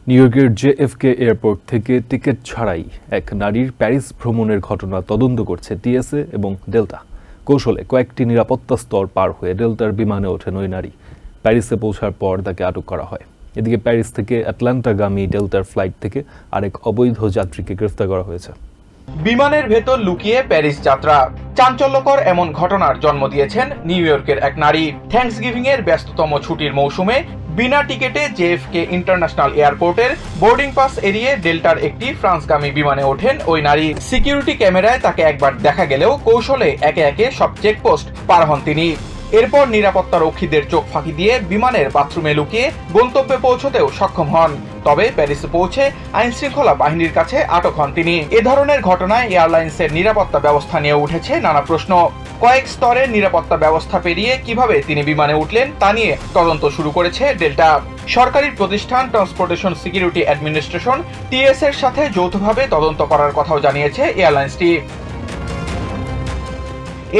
New ইয়র্কের JFK airport থেকে ticket ছাড়াই এক নারীর প্যারিস ভ্রমণের ঘটনা তদন্ত করছে TSA এবং ডেল্টা। কৌশলে কয়েকটি নিরাপত্তা স্তর পার হয়ে ডেল্টার বিমানে ওঠেন ওই নারী। প্যারিসে পৌঁছার পর তাকে আটক করা হয়। এদিকে প্যারিস থেকে আটলান্টাগামী ডেল্টার ফ্লাইট থেকে আরেক অবৈধ যাত্রীকে গ্রেফতার করা হয়েছে। বিমানের ভেতর লুকিয়ে প্যারিস যাত্রা, চাঞ্চল্যকর এমন ঘটনার জন্ম দিয়েছেন নিউ ইয়র্কের এক নারী। থ্যাঙ্কসগিভিং এর ব্যস্ততম ছুটির মৌসুমে বিনা টিকেটে JFK ইন্টারন্যাশনাল এয়ারপোর্টের বোর্ডিং পাস এড়িয়ে ডেল্টার একটি ফ্রান্সগামী বিমানে ওঠেন ওই নারী। সিকিউরিটি ক্যামেরায় তাকে একবার দেখা গেলেও কৌশলে একে একে সব চেকপোস্ট পার হন তিনি। এরপর নিরাপত্তা রক্ষীদের চোখ ফাঁকি দিয়ে বিমানের বাথরুমে লুকিয়ে গন্তব্যে পৌঁছতেও সক্ষম হন। তবে প্যারিসে পৌঁছে আইন শৃঙ্খলা বাহিনীর কাছে আটক হন তিনি। এ ধরনের ঘটনায় এয়ারলাইন্সের নিরাপত্তা ব্যবস্থা নিয়ে উঠেছে নানা প্রশ্ন। কয়েক স্তরের নিরাপত্তা ব্যবস্থা পেরিয়ে কিভাবে তিনি বিমানে উঠলেন তা নিয়ে তদন্ত শুরু করেছে ডেল্টা। সরকারি প্রতিষ্ঠান ট্রান্সপোর্টেশন সিকিউরিটি অ্যাডমিনিস্ট্রেশন TSA এর সাথে যৌথভাবে তদন্ত করার কথাও জানিয়েছে এয়ারলাইন্সটি।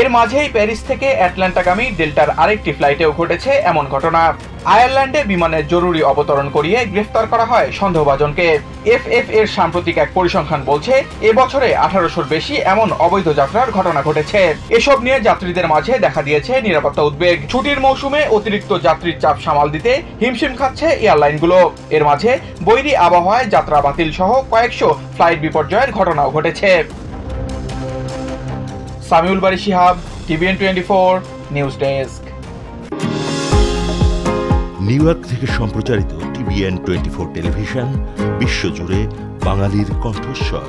এর মাঝেই প্যারিস থেকে আটলান্টাগামী ডেল্টার আরেকটি ফ্লাইটেও ঘটেছে এমন ঘটনা। আয়ারল্যান্ডে বিমানের জরুরি অবতরণ করিয়ে গ্রেফতার করা হয় সন্দেহভাজনকে। FF এর সাম্প্রতিক এক পরিসংখ্যান বলছে এবছরে 1800-র বেশি এমন অবৈধ যাত্রার ঘটনা ঘটেছে। এসব নিয়ে যাত্রীদের মাঝে দেখা দিয়েছে নিরাপত্তা উদ্বেগ। ছুটির মৌসুমে অতিরিক্ত যাত্রীর চাপ সামাল দিতে হিমশিম খাচ্ছে এয়ারলাইনগুলো। এর মাঝে বৈরী আবহাওয়ায় যাত্রা বাতিল সহ কয়েকশো ফ্লাইট বিপর্যয়ের ঘটনাও ঘটেছে। Samiul Bari Shihab, TVN 24 news desk. New York থেকে সম্প্রচারিত TVN 24 টেলিভিশন বিশ্বজুড়ে বাঙালির কণ্ঠস্বর।